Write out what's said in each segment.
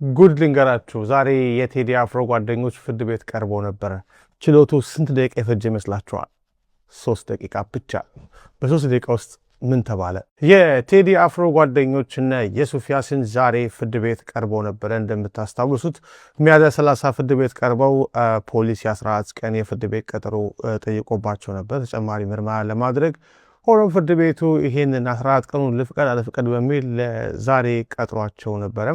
ጉድ ልንገራችሁ ዛሬ የቴዲ አፍሮ ጓደኞች ፍርድ ቤት ቀርቦ ነበር። ችሎቱ ስንት ደቂቃ የፈጀ ይመስላችኋል? 3 ደቂቃ ብቻ። በ3 ደቂቃ ውስጥ ምን ተባለ? የቴዲ አፍሮ ጓደኞች እና የሱፍ ያሲን ዛሬ ፍርድ ቤት ቀርቦ ነበር። እንደምታስታውሱት ሚያዝያ 30 ፍርድ ቤት ቀርበው ፖሊስ የ14 ቀን የፍርድ ቤት ቀጠሮ ጠይቆባቸው ነበር ተጨማሪ ምርመራ ለማድረግ። ሆኖም ፍርድ ቤቱ ይሄንን 14 ቀኑን ልፍቀድ አለፍቀድ በሚል ዛሬ ቀጥሯቸው ነበረ።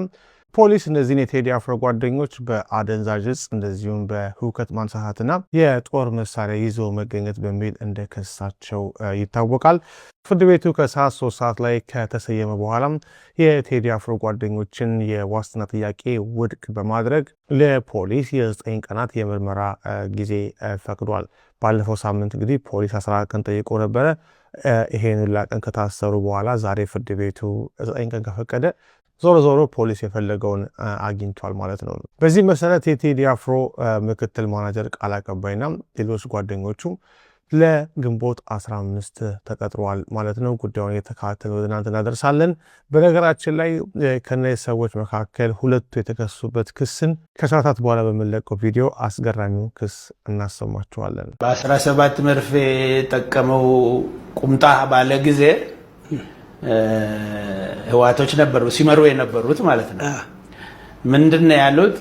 ፖሊስ እነዚህን የቴዲ አፍሮ ጓደኞች በአደንዛዥ ዕፅ እንደዚሁም በሁከት ማንሳትና የጦር መሳሪያ ይዞ መገኘት በሚል እንደከሳቸው ይታወቃል። ፍርድ ቤቱ ከሰዓት 3 ሰዓት ላይ ከተሰየመ በኋላም የቴዲ አፍሮ ጓደኞችን የዋስትና ጥያቄ ውድቅ በማድረግ ለፖሊስ የ9 ቀናት የምርመራ ጊዜ ፈቅዷል። ባለፈው ሳምንት እንግዲህ ፖሊስ 14 ቀን ጠይቆ ነበረ። ይሄን ሁላ ቀን ከታሰሩ በኋላ ዛሬ ፍርድ ቤቱ 9 ቀን ከፈቀደ ዞሮ ፖሊስ የፈለገውን አግኝቷል ማለት ነው። በዚህ መሰረት የቴዲ አፍሮ ምክትል ማናጀር ቃል አቀባይና ሌሎች ጓደኞቹ ለግንቦት 15 ተቀጥሯል ማለት ነው። ጉዳዩን የተከታተሉ ወደ እናንተ እናደርሳለን። በነገራችን ላይ ከነዚህ ሰዎች መካከል ሁለቱ የተከሱበት ክስን ከሰዓታት በኋላ በምንለቀው ቪዲዮ አስገራሚውን ክስ እናሰማችኋለን። በ17 መርፌ ጠቀመው ቁምጣ ባለ ጊዜ ህዋቶች ነበሩ ሲመሩ የነበሩት ማለት ነው። ምንድነው ያሉት?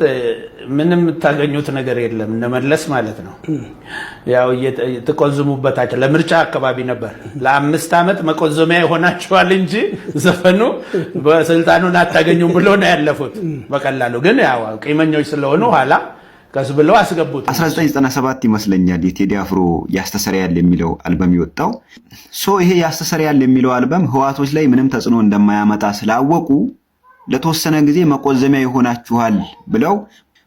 ምንም የምታገኙት ነገር የለም እነመለስ ማለት ነው። ያው የተቆዘሙበታቸው ለምርጫ አካባቢ ነበር። ለ5 ዓመት መቆዘሚያ ይሆናቸዋል እንጂ ዘፈኑ በስልጣኑን አታገኙም ብሎ ነው ያለፉት በቀላሉ። ግን ያው ቂመኞች ስለሆኑ ኋላ ከስ ብለው አስገቡት። 1997 ይመስለኛል የቴዲ አፍሮ ያስተሰርያል የሚለው አልበም ይወጣው። ይሄ ያስተሰርያል የሚለው አልበም ህዋቶች ላይ ምንም ተጽዕኖ እንደማያመጣ ስላወቁ ለተወሰነ ጊዜ መቆዘሚያ ይሆናችኋል ብለው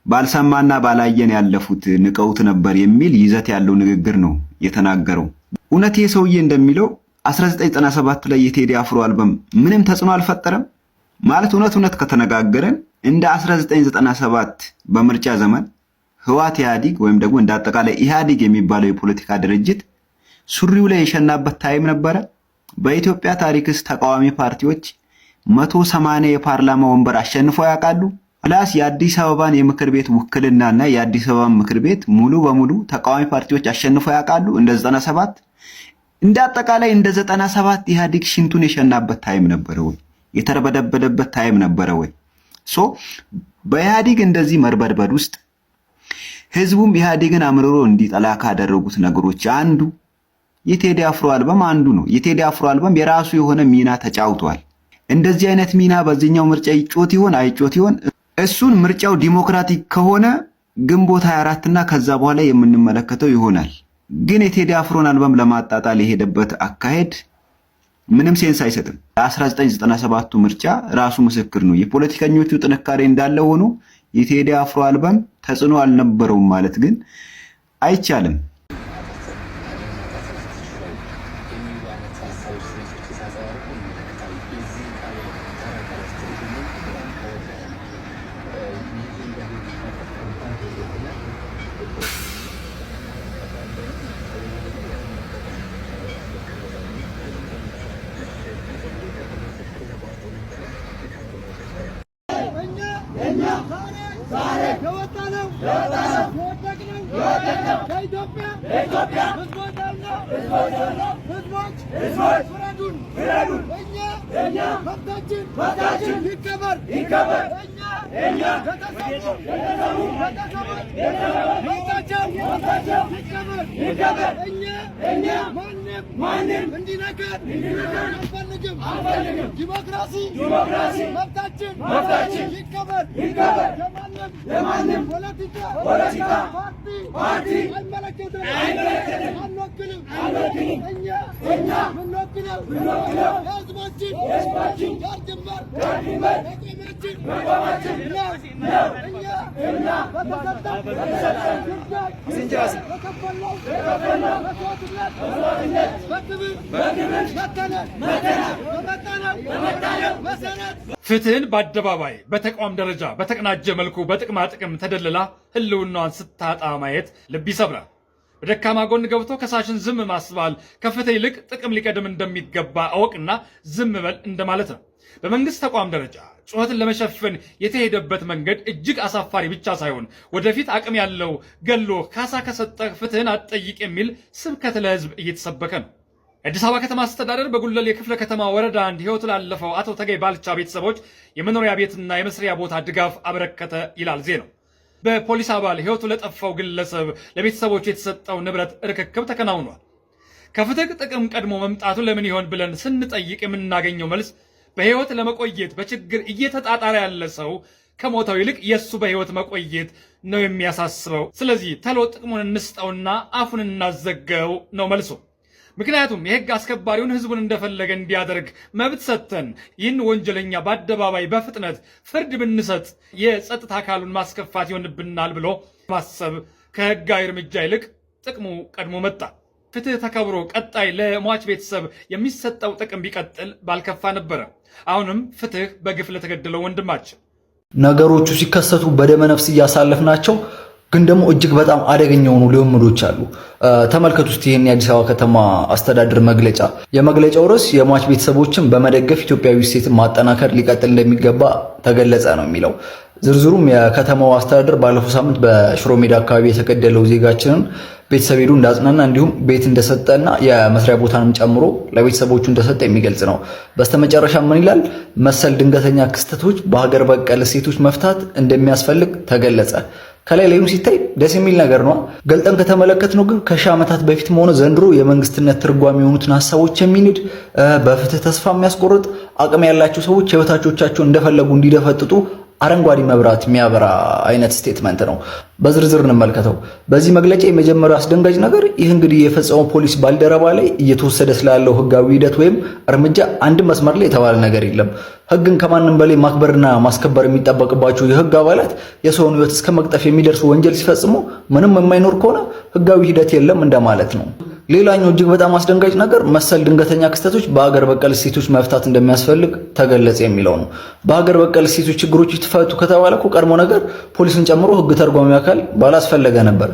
ባልሰማና ባላየን ያለፉት ንቀውት ነበር የሚል ይዘት ያለው ንግግር ነው የተናገረው። እውነት ይሄ ሰውዬ እንደሚለው 1997 ላይ የቴዲ አፍሮ አልበም ምንም ተጽዕኖ አልፈጠረም ማለት እውነት ከተነጋገረን እንደ 1997 በምርጫ ዘመን ህዋት ኢህአዲግ ወይም ደግሞ እንደ አጠቃላይ ኢህአዲግ የሚባለው የፖለቲካ ድርጅት ሱሪው ላይ የሸናበት ታይም ነበረ። በኢትዮጵያ ታሪክስ ተቃዋሚ ፓርቲዎች 180 የፓርላማ ወንበር አሸንፈው ያውቃሉ? ፕላስ የአዲስ አበባን የምክር ቤት ውክልናና የአዲስ አበባ ምክር ቤት ሙሉ በሙሉ ተቃዋሚ ፓርቲዎች አሸንፈው ያውቃሉ? እንደ 97 እንደ አጠቃላይ እንደ 97 ኢህአዲግ ሽንቱን የሸናበት ታይም ነበረ ወይ? የተረበደበደበት ታይም ነበረ ወይ? በኢህአዲግ እንደዚህ መርበድበድ ውስጥ ህዝቡም ኢህአዲግን አምርሮ እንዲጠላ ካደረጉት ነገሮች አንዱ የቴዲ አፍሮ አልበም አንዱ ነው። የቴዲ አፍሮ አልበም የራሱ የሆነ ሚና ተጫውቷል። እንደዚህ አይነት ሚና በዚህኛው ምርጫ ይጮት ይሆን አይጮት ይሆን? እሱን ምርጫው ዲሞክራቲክ ከሆነ ግንቦት 24 እና ከዛ በኋላ የምንመለከተው ይሆናል። ግን የቴዲ አፍሮን አልበም ለማጣጣል የሄደበት አካሄድ ምንም ሴንስ አይሰጥም። 1997ቱ ምርጫ ራሱ ምስክር ነው። የፖለቲከኞቹ ጥንካሬ እንዳለ ሆኖ የቴዲ አፍሮ አልበም ተጽዕኖ አልነበረውም ማለት ግን አይቻልም። ፍትህን በአደባባይ በተቋም ደረጃ በተቀናጀ መልኩ በጥቅማ ጥቅም ተደልላ ህልውናዋን ስታጣ ማየት ልብ ይሰብራል። በደካማ ጎን ገብቶ ከሳሽን ዝም ማስባል ከፍትህ ይልቅ ጥቅም ሊቀድም እንደሚገባ አወቅና ዝም በል እንደማለት ነው። በመንግስት ተቋም ደረጃ ጩኸትን ለመሸፈን የተሄደበት መንገድ እጅግ አሳፋሪ ብቻ ሳይሆን ወደፊት አቅም ያለው ገሎ ካሳ ከሰጠህ ፍትህን አትጠይቅ የሚል ስብከት ለህዝብ እየተሰበከ ነው። የአዲስ አበባ ከተማ አስተዳደር በጉለሌ ክፍለ ከተማ ወረዳ 1 ህይወቱ ላለፈው አቶ ተገይ ባልቻ ቤተሰቦች የመኖሪያ ቤትና የመስሪያ ቦታ ድጋፍ አበረከተ ይላል ዜናው። በፖሊስ አባል ህይወቱ ለጠፋው ግለሰብ ለቤተሰቦቹ የተሰጠው ንብረት ርክክብ ተከናውኗል። ከፍትህ ጥቅም ቀድሞ መምጣቱ ለምን ይሆን ብለን ስንጠይቅ የምናገኘው መልስ በህይወት ለመቆየት በችግር እየተጣጣረ ያለ ሰው ከሞተው ይልቅ የሱ በህይወት መቆየት ነው የሚያሳስበው። ስለዚህ ተሎ ጥቅሙን እንስጠውና አፉን እናዘገው ነው መልሶ። ምክንያቱም የህግ አስከባሪውን ህዝቡን እንደፈለገ እንዲያደርግ መብት ሰጥተን ይህን ወንጀለኛ በአደባባይ በፍጥነት ፍርድ ብንሰጥ የጸጥታ አካሉን ማስከፋት ይሆንብናል ብሎ ማሰብ ከህጋዊ እርምጃ ይልቅ ጥቅሙ ቀድሞ መጣ። ፍትህ ተከብሮ ቀጣይ ለሟች ቤተሰብ የሚሰጠው ጥቅም ቢቀጥል ባልከፋ ነበረ። አሁንም ፍትህ በግፍ ለተገደለው ወንድማችን። ነገሮቹ ሲከሰቱ በደመ ነፍስ እያሳለፍናቸው ግን ደግሞ እጅግ በጣም አደገኛ የሆኑ ልምምዶች አሉ። ተመልከቱ እስቲ ይህን የአዲስ አበባ ከተማ አስተዳደር መግለጫ። የመግለጫው ርዕስ የሟች ቤተሰቦችን በመደገፍ ኢትዮጵያዊ እሴትን ማጠናከር ሊቀጥል እንደሚገባ ተገለጸ ነው የሚለው። ዝርዝሩም የከተማው አስተዳደር ባለፈው ሳምንት በሽሮ ሜዳ አካባቢ የተገደለው ዜጋችንን ቤተሰብ ሄዱ እንዳጽናና እንዲሁም ቤት እንደሰጠና የመስሪያ ቦታንም ጨምሮ ለቤተሰቦቹ እንደሰጠ የሚገልጽ ነው። በስተመጨረሻ ምን ይላል? መሰል ድንገተኛ ክስተቶች በሀገር በቀል እሴቶች መፍታት እንደሚያስፈልግ ተገለጸ። ከላይ ላይም ሲታይ ደስ የሚል ነገር ነው። ገልጠን ከተመለከትነው ግን ከሺህ ዓመታት በፊት ሆነ ዘንድሮ የመንግስትነት ትርጓሜ የሆኑትን ሐሳቦች የሚንድ በፍትህ ተስፋ የሚያስቆርጥ አቅም ያላቸው ሰዎች ህይወታቸውን እንደፈለጉ እንዲደፈጥጡ አረንጓዴ መብራት የሚያበራ አይነት ስቴትመንት ነው። በዝርዝር እንመልከተው። በዚህ መግለጫ የመጀመሪያው አስደንጋጭ ነገር ይህ እንግዲህ የፈጸመው ፖሊስ ባልደረባ ላይ እየተወሰደ ስላለው ህጋዊ ሂደት ወይም እርምጃ አንድ መስመር ላይ የተባለ ነገር የለም። ህግን ከማንም በላይ ማክበርና ማስከበር የሚጠበቅባቸው የህግ አባላት የሰውን ህይወት እስከ መቅጠፍ የሚደርሱ ወንጀል ሲፈጽሙ ምንም የማይኖር ከሆነ ህጋዊ ሂደት የለም እንደማለት ነው። ሌላኛው እጅግ በጣም አስደንጋጭ ነገር መሰል ድንገተኛ ክስተቶች በሀገር በቀል እሴቶች መፍታት እንደሚያስፈልግ ተገለጸ የሚለው ነው። በሀገር በቀል እሴቶች ችግሮች ይፈቱ ከተባለ እኮ ቀድሞ ነገር ፖሊስን ጨምሮ ህግ ተርጓሚ አካል ባላስፈለገ ነበር።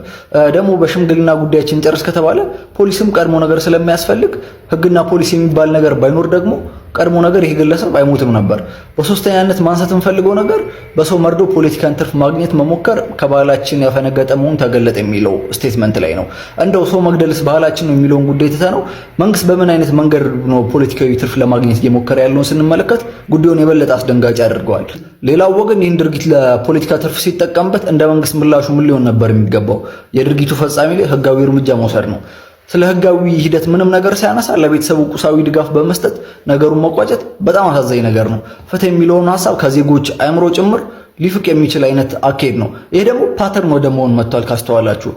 ደግሞ በሽምግልና ጉዳያችን ጨርስ ከተባለ ፖሊስም ቀድሞ ነገር ስለሚያስፈልግ ህግና ፖሊስ የሚባል ነገር ባይኖር ደግሞ ቀድሞ ነገር ይህ ግለሰብ አይሞትም ነበር። በሶስተኛነት ማንሳት የምፈልገው ነገር በሰው መርዶ ፖለቲካን ትርፍ ማግኘት መሞከር ከባህላችን ያፈነገጠ መሆኑን ተገለጠ የሚለው ስቴትመንት ላይ ነው። እንደው ሰው መግደልስ ባህላችን ነው የሚለውን ጉዳይ ትተነው መንግስት በምን አይነት መንገድ ነው ፖለቲካዊ ትርፍ ለማግኘት እየሞከረ ያለውን ስንመለከት ጉዳዩን የበለጠ አስደንጋጭ ያደርገዋል። ሌላው ወገን ይህን ድርጊት ለፖለቲካ ትርፍ ሲጠቀምበት እንደ መንግስት ምላሹ ምን ሊሆን ነበር የሚገባው? የድርጊቱ ፈጻሚ ላይ ህጋዊ እርምጃ መውሰድ ነው። ስለ ህጋዊ ሂደት ምንም ነገር ሳያነሳ ለቤተሰቡ ቁሳዊ ድጋፍ በመስጠት ነገሩን መቋጨት በጣም አሳዛኝ ነገር ነው። ፍትህ የሚለውን ሐሳብ ከዜጎች አእምሮ ጭምር ሊፍቅ የሚችል አይነት አካሄድ ነው። ይሄ ደግሞ ፓተርን ወደ መሆን መጥቷል። ካስተዋላችሁ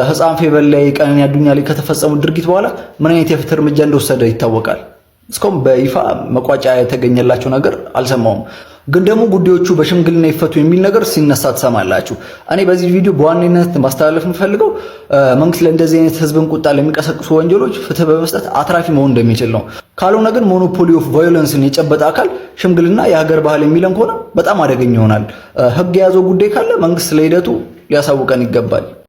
ህፃን ፌበል ላይ ቀነኒ አዱኛ ላይ ከተፈጸሙ ድርጊት በኋላ ምን አይነት የፍትህ እርምጃ እንደወሰደ ይታወቃል። እስካሁን በይፋ መቋጫ የተገኘላቸው ነገር አልሰማውም። ግን ደግሞ ጉዳዮቹ በሽምግልና ይፈቱ የሚል ነገር ሲነሳ ትሰማላችሁ። እኔ በዚህ ቪዲዮ በዋነኝነት ማስተላለፍ የምፈልገው መንግስት ለእንደዚህ አይነት ህዝብን ቁጣ ለሚቀሰቅሱ ወንጀሎች ፍትህ በመስጠት አትራፊ መሆን እንደሚችል ነው። ካልሆነ ግን ሞኖፖሊ ኦፍ ቫዮለንስን የጨበጠ አካል ሽምግልና የሀገር ባህል የሚለን ከሆነ በጣም አደገኛ ይሆናል። ህግ የያዘው ጉዳይ ካለ መንግስት ለሂደቱ ሊያሳውቀን ይገባል።